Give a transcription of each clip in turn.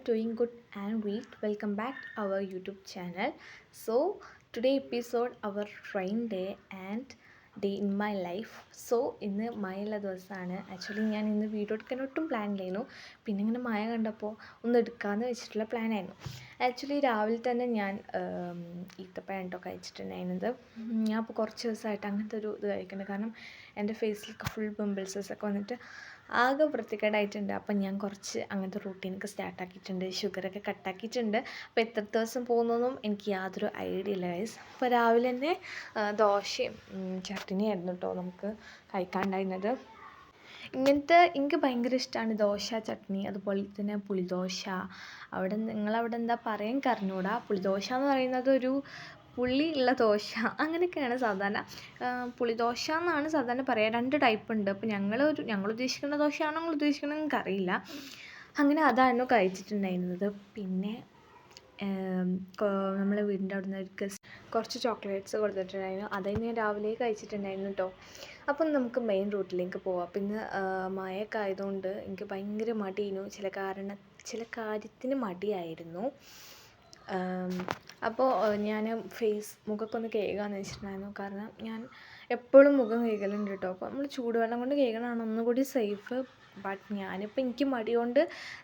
doing good and great. Welcome back to our YouTube channel. So today episode our rain day and day in my life. So ഇന്ന് മഴയുള്ള ദിവസമാണ്. Actually ഞാൻ ഇന്ന് video എടുക്കാൻ ഒട്ടും plan ഇല്ലായിരുന്നു. പിന്നെ ഇങ്ങനെ മഴ കണ്ടപ്പോൾ ഒന്ന് എടുക്കാമെന്ന് വെച്ചിട്ടുള്ള പ്ലാനായിരുന്നു. ആക്ച്വലി രാവിലെ തന്നെ ഞാൻ ഈത്തപ്പഴം കേട്ടോ കഴിച്ചിട്ടുണ്ടായിരുന്നത്. ഞാൻ ഇപ്പോൾ കുറച്ച് ദിവസമായിട്ട് അങ്ങനത്തെ ഒരു ഇത് കഴിക്കുന്നുണ്ട്. കാരണം എൻ്റെ ഫേസിലൊക്കെ ഫുൾ പിമ്പിൾസസ് ഒക്കെ വന്നിട്ട് ആകെ വൃത്തികേടായിട്ടുണ്ട്. അപ്പം ഞാൻ കുറച്ച് അങ്ങനത്തെ റൂട്ടീനൊക്കെ സ്റ്റാർട്ടാക്കിയിട്ടുണ്ട്. ഷുഗറൊക്കെ കട്ടാക്കിയിട്ടുണ്ട്. അപ്പോൾ എത്ര ദിവസം പോകുന്നതൊന്നും എനിക്ക് യാതൊരു ഐഡിയ ഇല്ല ഗൈസ്. അപ്പോൾ രാവിലെ തന്നെ ദോശയും ചട്നിയായിരുന്നു കേട്ടോ നമുക്ക് കഴിക്കാനുണ്ടായിരുന്നത്. ഇങ്ങനത്തെ എനിക്ക് ഭയങ്കര ഇഷ്ടമാണ് ദോശ, ചട്നി, അതുപോലെ തന്നെ പുളിദോശ. നിങ്ങളവിടെ എന്താ പറയാൻ അറിഞ്ഞൂടാ. പുളിദോശ എന്ന് പറയുന്നത് ഒരു പുളിയുള്ള ദോശ അങ്ങനെയൊക്കെയാണ് സാധാരണ. പുളിദോശ എന്നാണ് സാധാരണ പറയുക. 2 ടൈപ്പ് ഉണ്ട്. അപ്പോൾ ഞങ്ങൾ ഉദ്ദേശിക്കുന്ന ദോശയാണോ നിങ്ങൾ ഉദ്ദേശിക്കുന്നത് എനിക്കറിയില്ല. അങ്ങനെ അതായിരുന്നു കഴിച്ചിട്ടുണ്ടായിരുന്നത്. പിന്നെ നമ്മളെ വീടിൻ്റെ അവിടെ നിന്ന് ഒരു കുറച്ച് ചോക്ലേറ്റ്സ് കൊടുത്തിട്ടുണ്ടായിരുന്നു. അതായത് ഞാൻ രാവിലെ കഴിച്ചിട്ടുണ്ടായിരുന്നു കേട്ടോ. അപ്പം നമുക്ക് മെയിൻ റൂട്ടിലേക്ക് പോവാം. അപ്പം ഇന്ന് മഴയൊക്കെ ആയതുകൊണ്ട് എനിക്ക് ഭയങ്കര മടിയായിരുന്നു. ചില കാര്യത്തിന് മടിയായിരുന്നു. അപ്പോൾ ഞാൻ മുഖമൊക്കെ ഒന്ന് കഴുകാമെന്ന് വെച്ചിട്ടുണ്ടായിരുന്നു. കാരണം ഞാൻ എപ്പോഴും മുഖം കഴുകലുണ്ട് കേട്ടോ. അപ്പോൾ നമ്മൾ ചൂടുവെള്ളം കൊണ്ട് കഴുകണതാണ് ഒന്നുകൂടി സേഫ്. ബട്ട് ഞാനിപ്പോൾ എനിക്ക് മടി കൊണ്ട്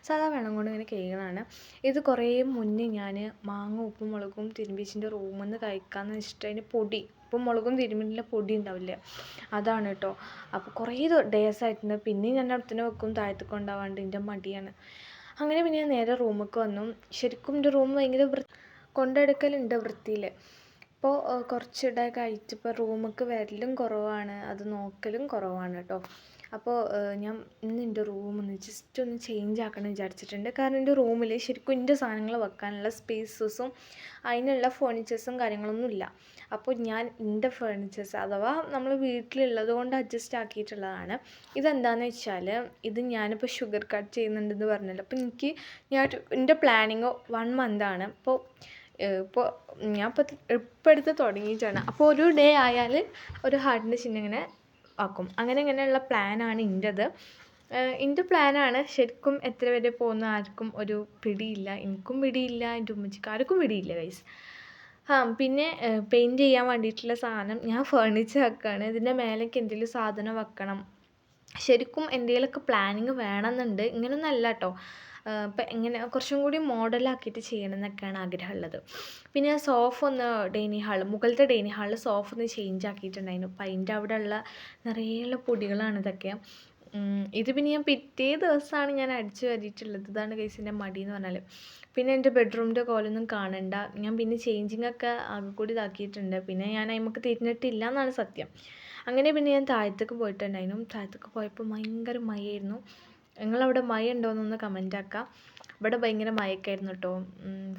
സാധാ വെള്ളം കൊണ്ട് ഇങ്ങനെ കഴുകണതാണ്. ഇത് കുറേ മുന്നേ ഞാൻ മാങ്ങ ഉപ്പും മുളകും തിരുമ്പിച്ചിൻ്റെ റൂമിൽ നിന്ന് കഴിക്കാമെന്ന് വെച്ചിട്ട് അതിന് പൊടി ഉപ്പും മുളകും തിരുമ്പിൻ്റെ പൊടി ഉണ്ടാവില്ലേ, അതാണ് കേട്ടോ. അപ്പോൾ കുറേ ഡേയ്സ് ആയിട്ടുണ്ട്. പിന്നെയും ഞാൻ അവിടെ തന്നെ വെക്കും, താഴത്തേക്ക് കൊണ്ടുപോകാണ്ട് എൻ്റെ മടിയാണ്. അങ്ങനെ പിന്നെ ഞാൻ നേരെ റൂമിലേക്ക് വന്നു. ശരിക്കും എൻ്റെ റൂം ഭയങ്കര കൊണ്ടെടുക്കലുണ്ട് വൃത്തിയിൽ. ഇപ്പോൾ കുറച്ചിടയൊക്കെ കഴിച്ചപ്പോൾ റൂമിലേക്ക് വരലും കുറവാണ്, അത് നോക്കലും കുറവാണ് കേട്ടോ. അപ്പോൾ ഞാൻ ഇന്ന് എൻ്റെ റൂമൊന്ന് ജസ്റ്റ് ഒന്ന് ചേഞ്ച് ആക്കണം വിചാരിച്ചിട്ടുണ്ട്. കാരണം എൻ്റെ റൂമിൽ ശരിക്കും എൻ്റെ സാധനങ്ങൾ വെക്കാനുള്ള സ്പേസസും അതിനുള്ള ഫേർണിച്ചേഴ്സും കാര്യങ്ങളൊന്നും ഇല്ല. അപ്പോൾ ഞാൻ എൻ്റെ ഫേർണിച്ചേഴ്സ് അഥവാ നമ്മൾ വീട്ടിലുള്ളത് കൊണ്ട് അഡ്ജസ്റ്റ് ആക്കിയിട്ടുള്ളതാണ്. ഇതെന്താണെന്ന് വെച്ചാൽ ഞാനിപ്പോൾ ഷുഗർ കട്ട് ചെയ്യുന്നുണ്ടെന്ന് പറഞ്ഞല്ലോ. അപ്പോൾ എൻ്റെ പ്ലാനിങ് 1 മന്താണ്. ഇപ്പോൾ ഞാൻ ഇപ്പോൾ എടുത്ത് തുടങ്ങിയിട്ടാണ്. അപ്പോൾ ഒരു ഡേ ആയാൽ ഒരു ഹാർട്ടിൻ്റെ ചിഹ്നം ഇങ്ങനെ ആക്കും. അങ്ങനെയുള്ള പ്ലാനാണ് എൻ്റെ പ്ലാനാണ്. ശരിക്കും എത്ര വരെ പോകുന്ന ആർക്കും ഒരു പിടിയില്ല. എനിക്കും പിടിയില്ല, എൻ്റെ ഉമ്മച്ചിക്ക് ആർക്കും പിടിയില്ല ഗൈസ്. പിന്നെ പെയിൻറ്റ് ചെയ്യാൻ വേണ്ടിയിട്ടുള്ള സാധനം ഞാൻ ഫേർണിച്ചർ വെക്കുകയാണ്. ഇതിൻ്റെ മേലേക്ക് എന്തെങ്കിലും സാധനം വെക്കണം. ശരിക്കും എന്തെങ്കിലുമൊക്കെ പ്ലാനിങ് വേണമെന്നുണ്ട്. ഇങ്ങനെയൊന്നും കേട്ടോ. ഇപ്പം ഇങ്ങനെ കുറച്ചും കൂടി മോഡലാക്കിയിട്ട് ചെയ്യണം എന്നൊക്കെയാണ് ആഗ്രഹമുള്ളത്. പിന്നെ സോഫ ഒന്ന് മുകളിലത്തെ ഡൈനിങ് ഹാളിൽ സോഫ ഒന്ന് ചേഞ്ച് ആക്കിയിട്ടുണ്ടായിരുന്നു. അപ്പം അതിൻ്റെ അവിടെ ഉള്ള നിറയെയുള്ള പൊടികളാണ് ഇതൊക്കെ. ഇത് പിന്നെ ഞാൻ പിറ്റേ ദിവസമാണ് ഞാൻ അടിച്ചു വാരിയിട്ടുള്ളത്. ഇതാണ് ഗൈസിൻ്റെ മടി എന്ന് പറഞ്ഞാൽ. പിന്നെ എൻ്റെ ബെഡ്റൂമിൻ്റെ കോലൊന്നും കാണണ്ട. ഞാൻ പിന്നെ ചേഞ്ചിങ്ങൊക്കെ ആകെ കൂടി ഇതാക്കിയിട്ടുണ്ട്. പിന്നെ ഞാൻ അതിമക്ക് തിരിഞ്ഞിട്ടില്ല എന്നാണ് സത്യം. അങ്ങനെ പിന്നെ ഞാൻ താഴത്തേക്ക് പോയിട്ടുണ്ടായിരുന്നു. താഴത്തേക്ക് പോയപ്പോൾ ഭയങ്കര മഴയായിരുന്നു. നിങ്ങളവിടെ മഴ ഉണ്ടോയെന്നൊന്ന് കമൻ്റ് ആക്കാം. ഇവിടെ ഭയങ്കര മഴയൊക്കെ ആയിരുന്നു കേട്ടോ.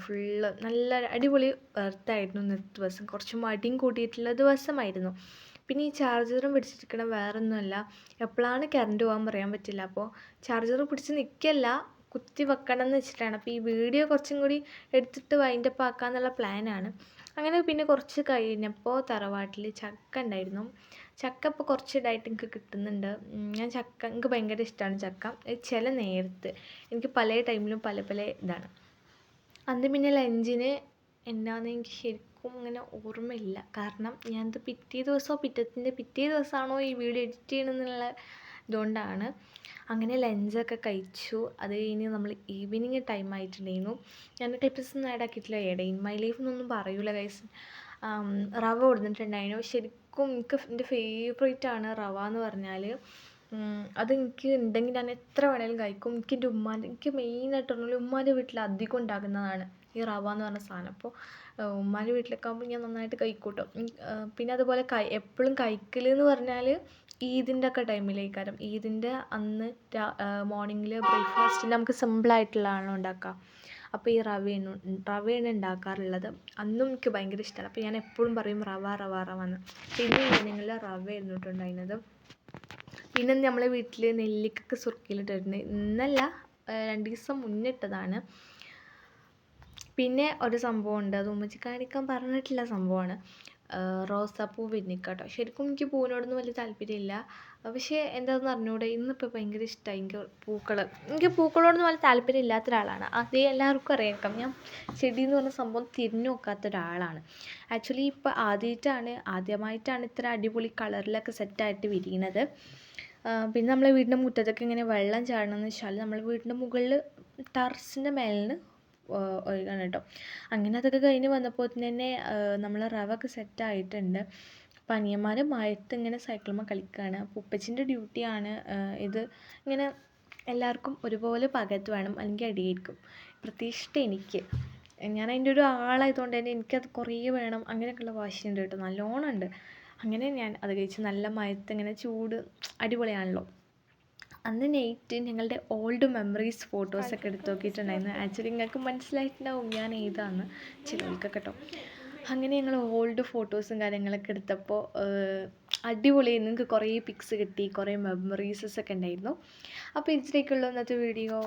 ഫുള്ള് നല്ല അടിപൊളി എർത്തായിരുന്നു ഇന്നത്തെ ദിവസം. കുറച്ച് മടിയും കൂട്ടിയിട്ടുള്ള ദിവസമായിരുന്നു. പിന്നെ ഈ ചാർജറും പിടിച്ചിരിക്കണ വേറൊന്നുമല്ല, എപ്പോഴാണ് കറണ്ട് പോകാൻ പറയാൻ പറ്റില്ല. അപ്പോൾ ചാർജർ പിടിച്ച് നിൽക്കല്ല, കുത്തി വെക്കണം എന്ന് വെച്ചിട്ടാണ്. അപ്പോൾ ഈ വീഡിയോ കുറച്ചും കൂടി എടുത്തിട്ട് വൈൻഡപ്പ് ആക്കാമെന്നുള്ള പ്ലാനാണ്. അങ്ങനെ പിന്നെ കുറച്ച് കഴിഞ്ഞപ്പോൾ തറവാട്ടിൽ ചക്ക ഉണ്ടായിരുന്നു. ചക്ക ഇപ്പോൾ കുറച്ചിടായിട്ട് എനിക്ക് കിട്ടുന്നുണ്ട്. എനിക്ക് ഭയങ്കര ഇഷ്ടമാണ് ചക്ക. ചില നേരത്ത് എനിക്ക് പല ടൈമിലും പല ഇതാണ്. അന്ന് പിന്നെ ലഞ്ചിന് എന്താണെന്ന് എനിക്ക് ശരിക്കും അങ്ങനെ ഓർമ്മയില്ല. കാരണം ഞാനത് പിറ്റത്തെ ദിവസമാണോ ഈ വീഡിയോ എഡിറ്റ് ചെയ്യണമെന്നുള്ള ഇതുകൊണ്ടാണ്. അങ്ങനെ ലഞ്ചൊക്കെ കഴിച്ചു. അത് കഴിഞ്ഞ് നമ്മൾ ഈവനിങ് ടൈം ആയിട്ടുണ്ടായിരുന്നു. ഞാൻ ക്ലിപ്സൊന്നും ആഡ് ആക്കിയിട്ടില്ല. ഡേ ഇൻ മൈ ലൈഫ് എന്നൊന്നും പറയൂല ഗൈസ്. റവ കൊടുത്തിട്ടുണ്ടായിരുന്നു. ശരിക്കും എൻ്റെ ഫേവറേറ്റ് ആണ് റവ എന്ന് പറഞ്ഞാൽ. അതെനിക്ക് ഉണ്ടെങ്കിൽ ഞാൻ എത്ര വേണേലും കഴിക്കും. എനിക്ക് മെയിനായിട്ട് പറഞ്ഞാൽ ഉമ്മാൻ്റെ വീട്ടിൽ അധികം ഉണ്ടാക്കുന്നതാണ് ഈ റവ എന്ന് പറഞ്ഞ സാധനം. അപ്പോൾ ഉമ്മാൻ്റെ വീട്ടിലൊക്കെ ആകുമ്പോൾ ഞാൻ നന്നായിട്ട് കഴിക്കും കേട്ടോ. പിന്നെ അതുപോലെ എപ്പോഴും കഴിക്കലെന്ന് പറഞ്ഞാൽ ഈദിൻ്റെ ഒക്കെ ടൈമിലേക്കാരം. ഈദിൻ്റെ അന്ന് മോർണിംഗിൽ ബ്രേക്ക്ഫാസ്റ്റിന് നമുക്ക് സിമ്പിളായിട്ടുള്ളതാണല്ലോ ഉണ്ടാക്കുക. അപ്പോൾ ഈ റവയാണ് ഉണ്ടാക്കാറുള്ളത്. അന്നും എനിക്ക് ഭയങ്കര ഇഷ്ടമാണ്. അപ്പോൾ ഞാൻ എപ്പോഴും പറയും റവ എന്ന്. പിന്നെ ഈവനിങ്ങിൽ റവയായിരുന്നു ഇട്ടുണ്ടായിരുന്നത്. പിന്നെ നമ്മളെ വീട്ടിൽ നെല്ലിക്കൊക്കെ സുർക്കയിലിട്ടിട്ടുണ്ട്. ഇന്നല്ല, 2 ദിവസം മുന്നേ ഇട്ടതാണ്. പിന്നെ ഒരു സംഭവമുണ്ട്, അത് ഉമ്മച്ചി കാണിക്കാൻ പറഞ്ഞിട്ടുള്ള സംഭവമാണ്. റോസാപ്പൂ പിന്നിക്ക കേട്ടോ. ശരിക്കും എനിക്ക് പൂവിനോടൊന്നും വലിയ താല്പര്യമില്ല. പക്ഷേ എന്താണെന്ന് അറിഞ്ഞൂടെ, ഇന്നിപ്പോൾ ഭയങ്കര ഇഷ്ടമായി എനിക്ക് പൂക്കളോടൊന്നും വലിയ താല്പര്യം ഇല്ലാത്ത ഒരാളാണ്. അതേ എല്ലാവർക്കും അറിയാം. ഞാൻ ചെടി എന്ന് പറഞ്ഞ സംഭവം തിരിഞ്ഞു നോക്കാത്ത ഒരാളാണ്. ആക്ച്വലി ഇപ്പോൾ ആദ്യമായിട്ടാണ് ഇത്ര അടിപൊളി കളറിലൊക്കെ സെറ്റായിട്ട് വിരിയണത്. പിന്നെ നമ്മളെ വീടിൻ്റെ മുറ്റത്തൊക്കെ ഇങ്ങനെ വെള്ളം ചാടണമെന്ന് വെച്ചാൽ നമ്മൾ വീടിൻ്റെ മുകളിൽ ടെറസിൻ്റെ മേലിന് ഒഴുകാണ് കേട്ടോ. അങ്ങനെ അതൊക്കെ കഴിഞ്ഞ് വന്നപ്പോൾ തന്നെ നമ്മൾ റവൊക്കെ സെറ്റായിട്ടുണ്ട്. അപ്പം അനിയന്മാർ മഴയത്ത് ഇങ്ങനെ സൈക്കിളുമ്മേൽ കളിക്കുകയാണ്. അപ്പോൾ ഉപ്പച്ചിൻ്റെ ഡ്യൂട്ടിയാണ് ഇത് ഇങ്ങനെ എല്ലാവർക്കും ഒരുപോലെ പകർത്ത് വേണം, അല്ലെങ്കിൽ അടിയായിരിക്കും. പ്രത്യേകിച്ചിട്ട് എനിക്ക്, ഞാൻ അതിൻ്റെ ഒരു ആളായതുകൊണ്ട് തന്നെ എനിക്കത് കുറേ വേണം, അങ്ങനെയൊക്കെയുള്ള വാശിയുണ്ട് കേട്ടോ, നല്ലോണം ഉണ്ട്. അങ്ങനെ ഞാൻ അത് കഴിച്ച് നല്ല മഴയത്ത് ഇങ്ങനെ ചൂട് അടിപൊളിയാണല്ലോ. അന്ന് നൈറ്റ് ഞങ്ങളുടെ ഓൾഡ് മെമ്മറീസ് ഫോട്ടോസൊക്കെ എടുത്ത് നോക്കിയിട്ടുണ്ടായിരുന്നു. ആക്ച്വലി നിങ്ങൾക്ക് മനസ്സിലായിട്ടുണ്ടാവും ഞാൻ ഏതാന്ന്, ചിലർക്കൊക്കെ കേട്ടോ. അങ്ങനെ ഞങ്ങൾ ഓൾഡ് ഫോട്ടോസും കാര്യങ്ങളൊക്കെ എടുത്തപ്പോൾ അടിപൊളിയായി. നിങ്ങൾക്ക് കുറേ പിക്സ് കിട്ടി, കുറേ മെമ്മറീസസ് ഒക്കെ ഉണ്ടായിരുന്നു. അപ്പോൾ ഇതിലേക്കുള്ള ഇന്നത്തെ വീഡിയോ.